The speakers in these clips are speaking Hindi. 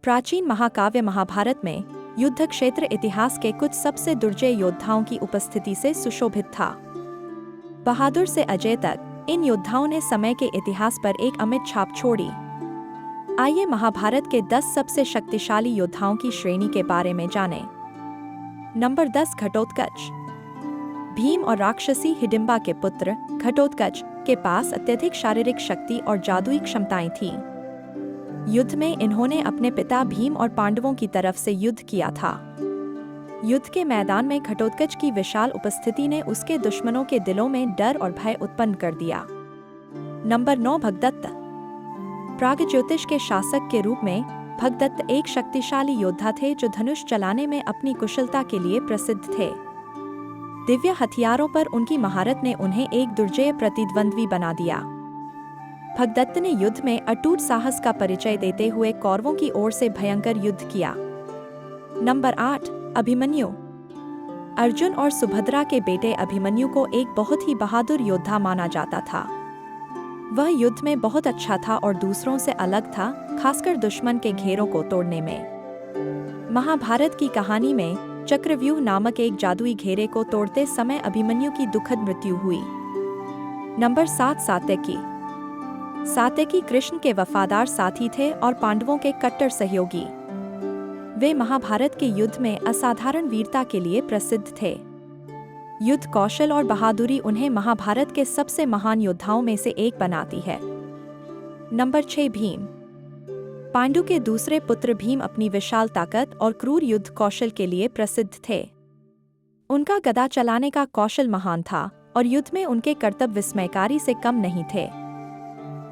प्राचीन महाकाव्य महाभारत में युद्ध क्षेत्र इतिहास के कुछ सबसे दुर्जय योद्धाओं की उपस्थिति से सुशोभित था। बहादुर से अजय तक इन योद्धाओं ने समय के इतिहास पर एक अमिट छाप छोड़ी। आइए महाभारत के 10 सबसे शक्तिशाली योद्धाओं की श्रेणी के बारे में जानें। नंबर 10 घटोत्कच। भीम और राक्षसी हिडिंबा के पुत्र घटोत्कच के पास अत्यधिक शारीरिक शक्ति और जादुई क्षमताएं थीं। युद्ध में इन्होंने अपने पिता भीम और पांडवों की तरफ से युद्ध किया था। युद्ध के मैदान में घटोत्कच की विशाल उपस्थिति ने उसके दुश्मनों के दिलों में डर और भय उत्पन्न कर दिया। नंबर 9 भगदत्त। प्रागज्योतिष के शासक के रूप में भगदत्त एक शक्तिशाली योद्धा थे जो धनुष चलाने में अपनी कुशलता के लिए प्रसिद्ध थे। दिव्य हथियारों पर उनकी महारत ने उन्हें एक दुर्जय प्रतिद्वंद्वी बना दिया। भगदत्त ने युद्ध में अटूट साहस का परिचय देते हुए कौरवों की ओर से भयंकर युद्ध किया। नंबर 8 अभिमन्यु। अर्जुन और सुभद्रा के बेटे अभिमन्यु को एक बहुत ही बहादुर योद्धा माना जाता था। वह युद्ध में बहुत अच्छा था और दूसरों से अलग था, खासकर दुश्मन के घेरों को तोड़ने में। महाभारत की कहानी में चक्रव्यूह नामक एक जादुई घेरे को तोड़ते समय अभिमन्यु की दुखद मृत्यु हुई। नंबर 7 सात्यकी। सात्यकी कृष्ण के वफादार साथी थे और पांडवों के कट्टर सहयोगी। वे महाभारत के युद्ध में असाधारण वीरता के लिए प्रसिद्ध थे। युद्ध कौशल और बहादुरी उन्हें महाभारत के सबसे महान योद्धाओं में से एक बनाती है। नंबर 6 भीम। पांडु के दूसरे पुत्र भीम अपनी विशाल ताकत और क्रूर युद्ध कौशल के लिए प्रसिद्ध थे। उनका गदा चलाने का कौशल महान था और युद्ध में उनके कर्तव्य विस्मयकारी से कम नहीं थे।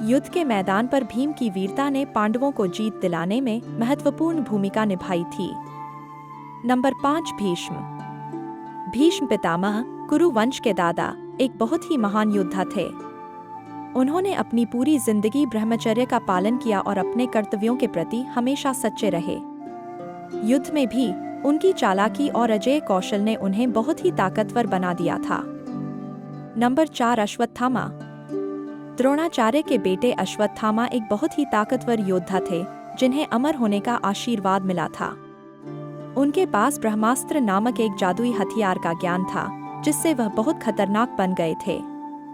युद्ध के मैदान पर भीम की वीरता ने पांडवों को जीत दिलाने में महत्वपूर्ण भूमिका निभाई थी। नंबर 5 भीष्म। भीष्म पितामह कुरु वंश के दादा एक बहुत ही महान योद्धा थे। उन्होंने अपनी पूरी जिंदगी ब्रह्मचर्य का पालन किया और अपने कर्तव्यों के प्रति हमेशा सच्चे रहे। युद्ध में भी उनकी चालाकी और अजेय कौशल ने उन्हें बहुत ही ताकतवर बना दिया था। नंबर 4 अश्वत्थामा। द्रोणाचार्य के बेटे अश्वत्थामा एक बहुत ही ताकतवर योद्धा थे जिन्हें अमर होने का आशीर्वाद मिला था। उनके पास ब्रह्मास्त्र नामक एक जादुई हथियार का ज्ञान था जिससे वह बहुत खतरनाक बन गए थे।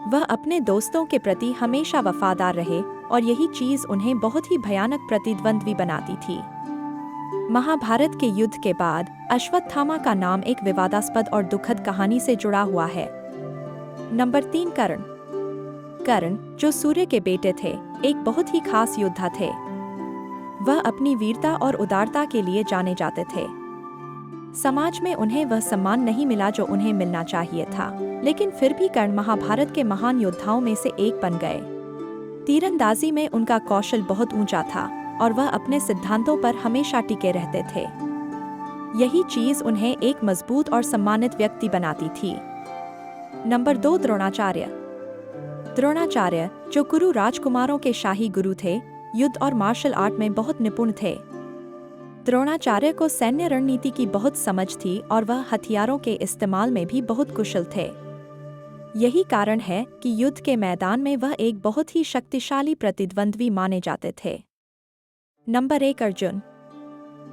वह अपने दोस्तों के प्रति हमेशा वफादार रहे और यही चीज उन्हें बहुत ही भयानक प्रतिद्वंद्वी बनाती थी। महाभारत के युद्ध के बाद अश्वत्थामा का नाम एक विवादास्पद और दुखद कहानी से जुड़ा हुआ है। नंबर 3 कर्ण। कर्ण जो सूर्य के बेटे थे एक बहुत ही खास योद्धा थे। वह अपनी वीरता और उदारता के लिए जाने जाते थे। समाज में उन्हें वह सम्मान नहीं मिला जो उन्हें मिलना चाहिए था, लेकिन फिर भी कर्ण महाभारत के महान योद्धाओं में से एक बन गए। तीरंदाजी में उनका कौशल बहुत ऊंचा था और वह अपने सिद्धांतों पर हमेशा टिके रहते थे। यही चीज उन्हें एक मजबूत और सम्मानित व्यक्ति बनाती थी। नंबर 2 द्रोणाचार्य। द्रोणाचार्य जो कुरु राजकुमारों के शाही गुरु थे, युद्ध और मार्शल आर्ट में बहुत निपुण थे। द्रोणाचार्य को सैन्य रणनीति की बहुत समझ थी और वह हथियारों के इस्तेमाल में भी बहुत कुशल थे। यही कारण है कि युद्ध के मैदान में वह एक बहुत ही शक्तिशाली प्रतिद्वंद्वी माने जाते थे। नंबर 1 अर्जुन।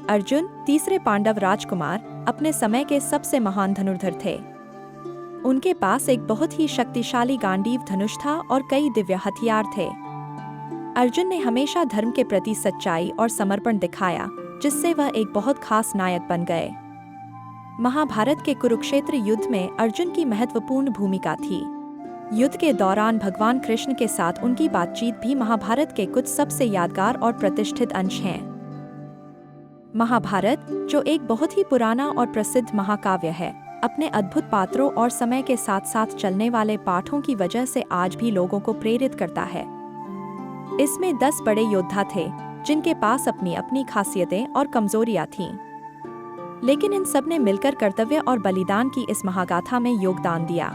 अर्जुन तीसरे पांडव राजकुमार अपने समय के सबसे महान धनुर्धर थे। उनके पास एक बहुत ही शक्तिशाली गांडीव धनुष था और कई दिव्य हथियार थे। अर्जुन ने हमेशा धर्म के प्रति सच्चाई और समर्पण दिखाया, जिससे वह एक बहुत खास नायक बन गए। महाभारत के कुरुक्षेत्र युद्ध में अर्जुन की महत्वपूर्ण भूमिका थी। युद्ध के दौरान भगवान कृष्ण के साथ उनकी बातचीत भी महाभारत के कुछ सबसे यादगार और प्रतिष्ठित अंश हैं। महाभारत जो एक बहुत ही पुराना और प्रसिद्ध महाकाव्य है, अपने अद्भुत पात्रों और समय के साथ साथ चलने वाले पाठों की वजह से आज भी लोगों को प्रेरित करता है। इसमें 10 बड़े योद्धा थे जिनके पास अपनी अपनी खासियतें और कमजोरियां थीं, लेकिन इन सब ने मिलकर कर्तव्य और बलिदान की इस महागाथा में योगदान दिया।